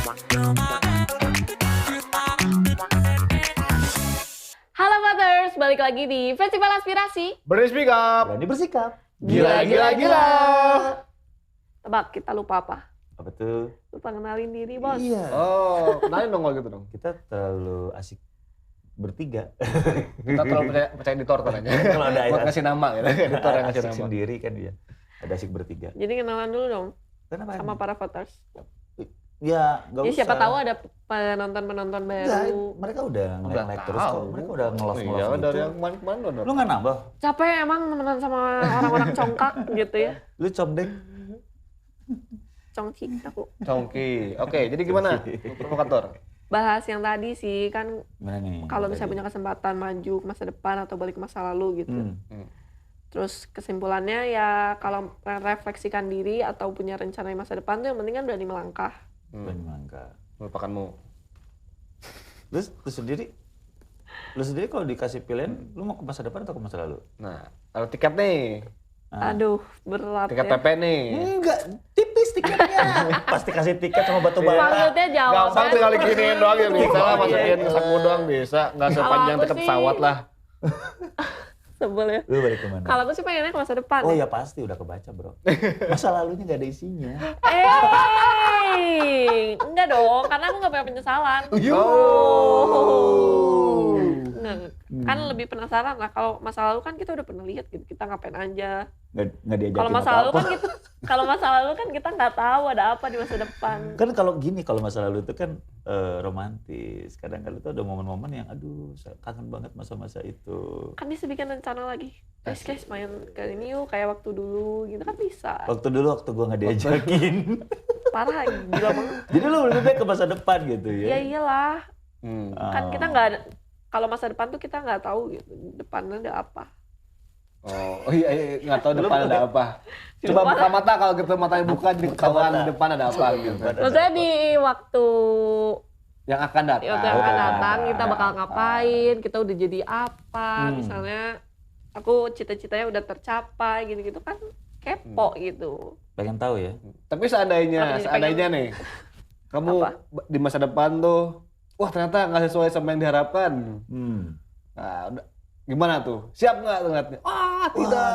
Halo Fathers, balik lagi di Festival Aspirasi. Berani speak up. Berani bersikap. Gila. Tebak, kita lupa apa? Apa tuh? Lupa kenalin diri, Bos. Iya. Oh, kenalin dong kalau gitu dong. Kita terlalu asik bertiga. Kita terlalu percaya editor katanya. Kalau ada Buat ngasih nama gitu. Editor yang ngasih asik nama. sendiri kan dia. Ada asik bertiga. Jadi kenalan dulu dong Kenapa? sama para Fathers. Ya, nggak Ya usah. siapa tahu ada penonton-penonton Enggak, baru. mereka udah nge-like terus kok. Mereka udah nge-love Iya, gitu. dari yang kemarin-kemarin udah. Lu nggak nambah? Capek emang temenan sama orang-orang congkak gitu ya. Lu comdeng? Congki aku. Congki. Oke, jadi gimana? Provokator. Bahas yang tadi sih kan Gimana nih? kalau misalnya punya kesempatan maju ke masa depan atau balik ke masa lalu gitu. Terus kesimpulannya ya kalau refleksikan diri atau punya rencana di masa depan tuh yang penting kan berani melangkah. Berani melangkah. Melupakanmu. Lu sendiri kalau dikasih pilihan, lu mau ke masa depan atau ke masa lalu? Nah, ada tiket nih. Aduh, berat Tiket ya. PP nih. Enggak, tipis tiketnya. Pasti kasih tiket sama batu bara. Maksudnya jawab. Gampang tinggal diginiin doang ya bisa lah, Oh, masukin iya. saku doang bisa. Nggak sepanjang aku tiket sih- pesawat lah. Sebel ya. Lu balik kemana? Kalau aku sih pengennya ke masa depan. Oh ya. ya pasti udah kebaca bro. Masa lalunya gak ada isinya. Enggak dong, karena aku nggak punya penyesalan. Oh. Nah, kan lebih penasaran lah. Kalau masa lalu kan kita udah pernah lihat gitu, kita ngapain aja. Nggak diajakin Kalau masa lalu apa-apa. kan kita, kalau masa lalu kan kita nggak tahu ada apa di masa depan. Kan kalau gini, kalau masa lalu itu kan romantis. Kadang-kadang tuh ada momen-momen yang aduh saya kangen banget masa-masa itu. Kan bisa bikin rencana lagi. Guys, main ke ini yuk kayak waktu dulu gitu kan bisa. Waktu gua nggak diajakin. Parah, gila banget. Jadi lu lebih baik ke masa depan gitu Ya ya? iyalah, kan kita nggak ada. Kalau masa depan tuh kita nggak tahu gitu, depannya ada apa. Oh iya, nggak tahu depan ada apa. Coba Lupa. buka mata kalau gitu matanya buka jadi ketahuan mata. depan ada apa gitu. Maksudnya di waktu Yang akan datang. yang akan datang kita bakal ngapain, kita udah jadi apa, misalnya aku cita-citanya udah tercapai gitu-gitu kan kepo gitu. Pengen tahu ya? Tapi seandainya, Apa jadi seandainya nih, kamu Apa? di masa depan tuh, wah ternyata nggak sesuai sama yang diharapkan. Nah, gimana tuh? Siap nggak ternyata? Wah, Tidak.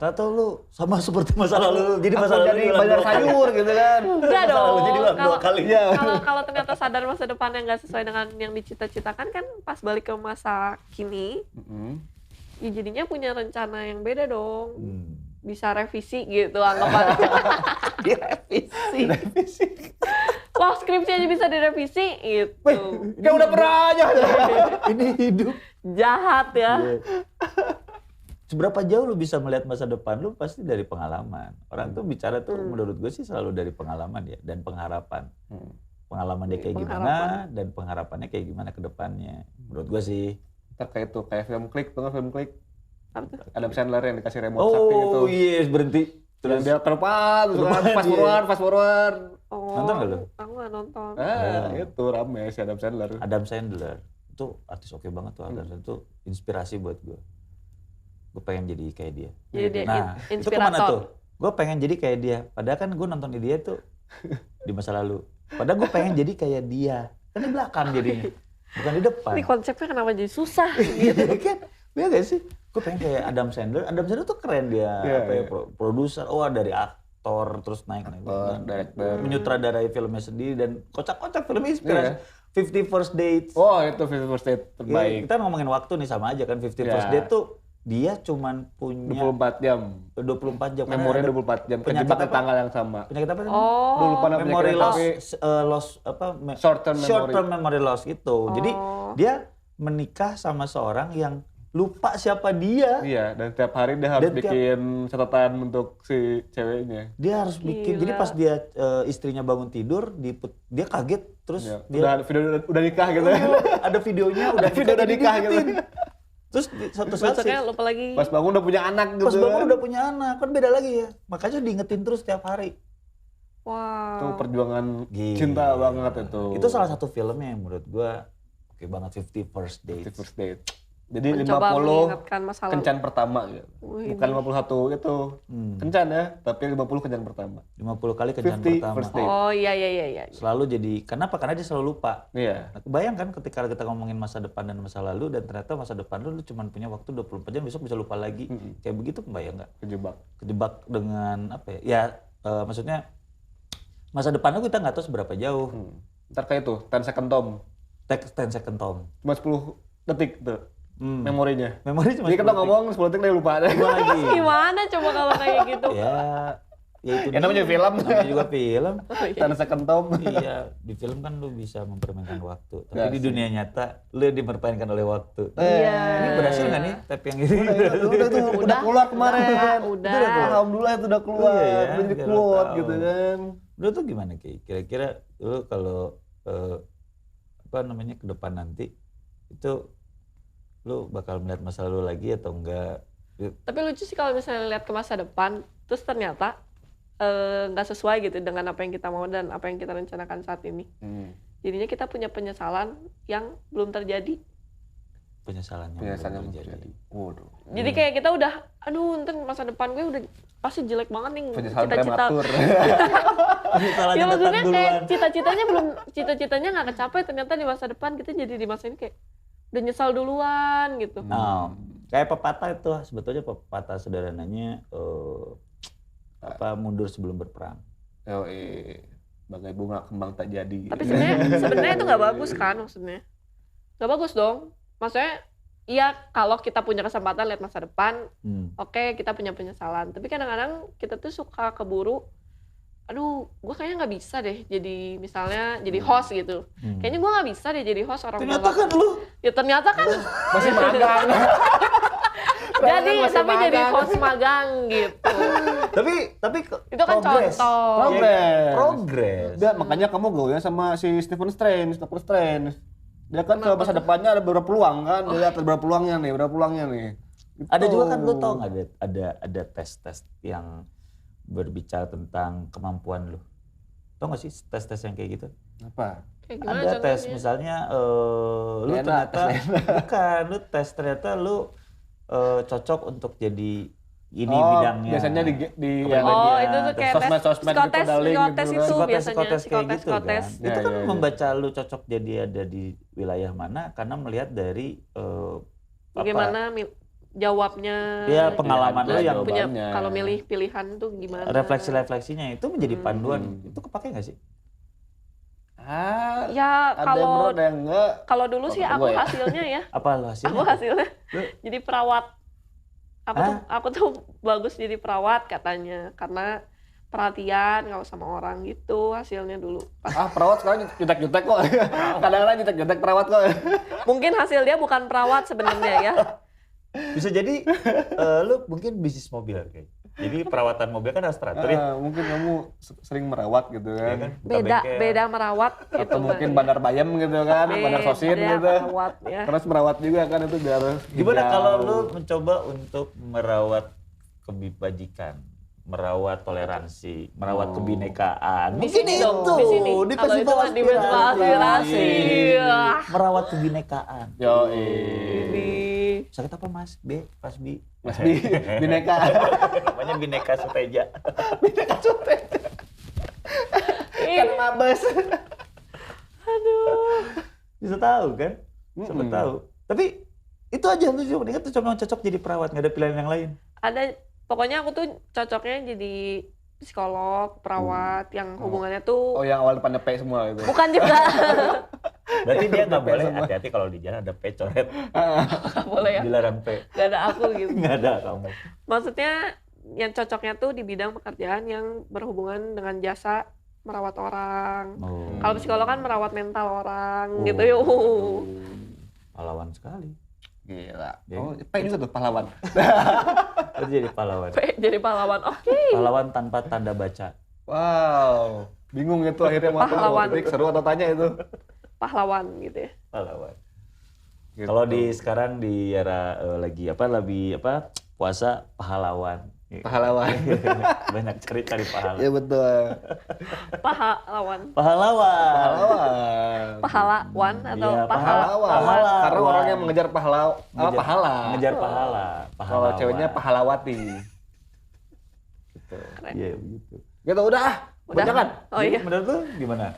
ternyata lu sama seperti masa lalu. Jadi masa Aku lalu jadi diulang banyak dua kali. sayur gitu kan. Enggak Masa lalu dong. jadi ulang dua kali. Iya. Kalau ternyata sadar masa depan yang nggak sesuai dengan yang dicita-citakan kan pas balik ke masa kini, ya jadinya punya rencana yang beda dong. Bisa revisi gitu anggapannya. Direvisi. Loh skripsi aja bisa direvisi gitu. Kayak udah pernah aja. Ini hidup. Jahat ya. Seberapa jauh lu bisa melihat masa depan lu pasti dari pengalaman. Orang tuh bicara tuh menurut gue sih selalu dari pengalaman ya dan pengharapan. Pengalaman dia kayak gimana dan pengharapannya kayak gimana ke depannya. Menurut gue sih. Kayak itu, kayak film Klik, tuh kan film Klik. Apa tuh? Adam Sandler yang dikasih remote sakti gitu. Oh yes, berhenti. Terus dia ke depan, terus kan fast forward. Oh, Nonton nggak lu? Aku nggak nonton. Itu rame si Adam Sandler. Adam Sandler. Itu artis oke banget tuh. Adam Sandler itu inspirasi buat gue. Gue pengen jadi kayak dia. Jadi dia Nah, itu kemana inspirator. tuh? Gue pengen jadi kayak dia. Padahal kan gue nonton dia tuh di masa lalu. Padahal gue pengen jadi kayak dia. Kan di belakang jadinya. Bukan di depan. Ini konsepnya kenapa jadi susah? Iya kan? Iya gak sih? Gue pengen kayak Adam Sandler. Adam Sandler tuh keren dia. Produser. Oh dari aktor. Terus naik. Director. Menyutradarai filmnya sendiri. Dan kocak-kocak filmnya inspirasi. 50 First Dates. Oh itu First Date terbaik. Kita ngomongin waktu nih sama aja kan. 50 First Date tuh dia cuman punya 24 jam. 24 jam. Memorinya 24 jam. Penyakit Terjebak di apa? tanggal yang sama. Penyakit apa? Oh. Dulu lupa namanya Memory penyakit, loss, tapi loss apa? Short term memory. Short term memory loss gitu. Jadi dia menikah sama seorang yang lupa siapa dia. Iya, dan tiap hari dia harus Dan bikin catatan untuk si ceweknya. Dia harus bikin. Jadi Gila. pas dia istrinya bangun tidur, dia kaget terus Ya, dia udah nikah gitu. ada videonya Ada video udah nikah gitu. diingetin. Terus suatu saat sih, Besoknya lupa lagi. Pas bangun udah punya anak gitu. pas bangun udah punya anak, kan beda lagi ya. Makanya diingetin terus tiap hari. Wow. Itu perjuangan Gila. cinta banget itu. Itu salah satu filmnya yang menurut gua oke banget, 50 First Dates. First Date. Jadi mencoba 50 mengingatkan masa lalu. kencan pertama gitu. Bukan 51 itu kencan ya, tapi 50 kencan pertama. 50 kali kencan 50 pertama. first date. Oh iya. Selalu jadi, kenapa? Karena dia selalu lupa. Iya. Nah, bayangkan ketika kita ngomongin masa depan dan masa lalu, dan ternyata masa depan lu cuma punya waktu 24 jam, besok bisa lupa lagi. Kayak begitu, kebayang nggak? Kejebak dengan apa ya? Ya maksudnya masa depan lu kita nggak tahu seberapa jauh. Ntar kayak itu, 10 second Tom. 10 second Tom. Cuma 10 detik tuh. Memori cuma jadi kita ngomong 10 detik dia lupa. Gimana coba kalau kayak gitu? Ya itu ya namanya film. Namanya juga film. 10 second Tom. Iya, di film kan lu bisa mempermainkan waktu. Tapi di dunia nyata lu dipermainkan oleh waktu. Iya. Ini berhasil nggak nih tap yang ini? Udah keluar kemarin. Udah. Alhamdulillah itu udah keluar. Iya, Udah jadi quote gitu kan. Lu tuh gimana Ki? Kira-kira lu kalau ke depan nanti itu lu bakal melihat masa lalu lagi atau enggak? Tapi lucu sih kalau misalnya lihat ke masa depan, terus ternyata nggak sesuai gitu dengan apa yang kita mau dan apa yang kita rencanakan saat ini. Jadinya kita punya penyesalan yang belum terjadi. Penyesalannya belum terjadi. Waduh. Jadi kayak kita udah, aduh ntar masa depan gue udah pasti jelek banget nih. Penyesalan Cita-cita. prematur. Ya maksudnya kayak cita-citanya nggak kecapai, ternyata di masa depan kita jadi di masa ini kayak udah nyesal duluan gitu. Kayak pepatah itu sebetulnya pepatah sederhananya mundur sebelum berperang. Bagai bunga kembang tak jadi. Tapi sebenarnya itu nggak bagus kan maksudnya. Nggak bagus dong. Maksudnya iya kalau kita punya kesempatan lihat masa depan, oke, kita punya penyesalan. Tapi kadang-kadang kita tuh suka keburu, aduh gue kayaknya nggak bisa deh jadi misalnya jadi host gitu. Kayaknya gue nggak bisa deh jadi host orang ternyata kan lu ya ternyata kan masih magang. Tapi jadi host magang gitu. tapi itu kan contoh. Progres. Makanya kamu gaulnya sama si Stephen Strange. Dia kan ke masa depannya ada beberapa peluang kan. Dia lihat ada beberapa peluangnya nih. Gitu. Ada juga kan lu tau nggak ada tes yang berbicara tentang kemampuan lu. Tau gak sih tes yang kayak gitu? Apa? Ada tes misalnya lu ternyata bukan, lu tes ternyata lu cocok untuk jadi ini bidangnya. Biasanya di itu tuh kayak sosmed gitu daling itu biasanya psikotes kan. Ya. Itu kan membaca lu cocok jadi ada di wilayah mana karena melihat dari bagaimana jawabnya. Ya, pengalaman lu yang punya kalau milih pilihan tuh gimana. Refleksinya itu menjadi panduan. Itu kepake nggak sih? Ya kalau dulu sih aku hasilnya ya. Apa lo hasilnya? Aku hasilnya jadi perawat. Aku tuh bagus jadi perawat katanya karena perhatian kalau sama orang gitu hasilnya dulu. Perawat sekarang jutek-jutek kok. Kadang-kadang jutek-jutek perawat kok. Mungkin hasil dia bukan perawat sebenarnya ya. Bisa jadi lu mungkin bisnis mobil kayak. Jadi perawatan mobil kan harus teratur ya. Mungkin kamu sering merawat gitu kan. Ya kan? Beda merawat gitu. Atau mungkin bandar bayam gitu kan, bandar sosin gitu. Merawat, ya. Terus merawat juga kan itu biar gimana kalau lu mencoba untuk merawat kebajikan, merawat toleransi, merawat kebinekaan. Mungkin itu di festival aspirasi. Merawat kebinekaan. Sakit apa Mas B? Mas B. Bineka. Namanya Bineka Suteja. Kan mabes. Aduh. Bisa tahu kan? Siapa tahu. Tapi itu aja tuh cuma cocok jadi perawat, nggak ada pilihan yang lain. Pokoknya aku tuh cocoknya jadi psikolog, perawat yang hubungannya tuh. Yang awal depannya P semua gitu. Bukan juga. Berarti dia nggak boleh hati-hati kalau di jalan ada P coret. Nggak boleh ya. Dilarang P. Nggak ada aku gitu. Nggak ada kamu. Maksudnya yang cocoknya tuh di bidang pekerjaan yang berhubungan dengan jasa merawat orang. Kalau psikolog kan merawat mental orang gitu yuk. Pahlawan sekali. Gila. P juga tuh pahlawan. Jadi pahlawan. Jadi pahlawan. Oke. Pahlawan tanpa tanda baca. Wow. Bingung gitu akhirnya mau seru atau tanya itu. Pahlawan gitu ya. Pahlawan. Gitu. Kalau sekarang di era lagi puasa pahlawan. Banyak cari pahala. Iya betul. Pahlawan. Pahlawan. pahlawan atau Iya, pahala? Pahala. Karena orang yang mengejar pahala. Mengejar pahala. Kalau ceweknya pahalawati. Gitu. Iya begitu. Gitu udah. Udah kan? Oh iya. Menurut lu gimana?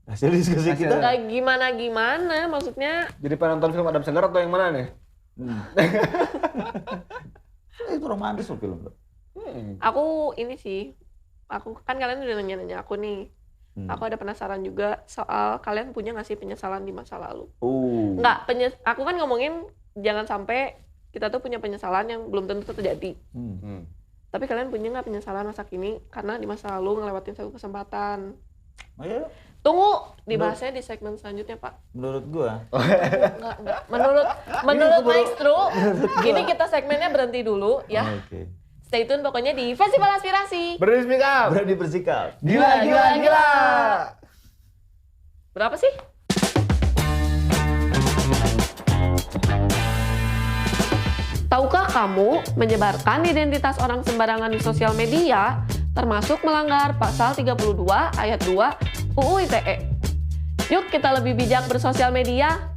Hasil diskusi Hasil. kita? Nggak gimana, maksudnya Jadi penonton film Adam Sandler atau yang mana nih? Itu romantis loh film tuh. aku ini sih, aku kan kalian udah nanya-nanya aku nih. Aku ada penasaran juga soal kalian punya nggak sih penyesalan di masa lalu? Nggak, aku kan ngomongin jangan sampai kita tuh punya penyesalan yang belum tentu terjadi. Tapi kalian punya nggak penyesalan masa kini karena di masa lalu ngelewatin satu kesempatan? Oh iya? Tunggu, dibahasnya di segmen selanjutnya, Pak. Menurut gua. Enggak. Menurut Maestro, ini kita segmennya berhenti dulu ya. Oke. Stay tune pokoknya di Festival Aspirasi. Berani speak up. Berani bersikap. Gila. Berapa sih? Tahukah kamu menyebarkan identitas orang sembarangan di sosial media termasuk melanggar pasal 32 ayat 2 UU ITE? Yuk kita lebih bijak bersosial media.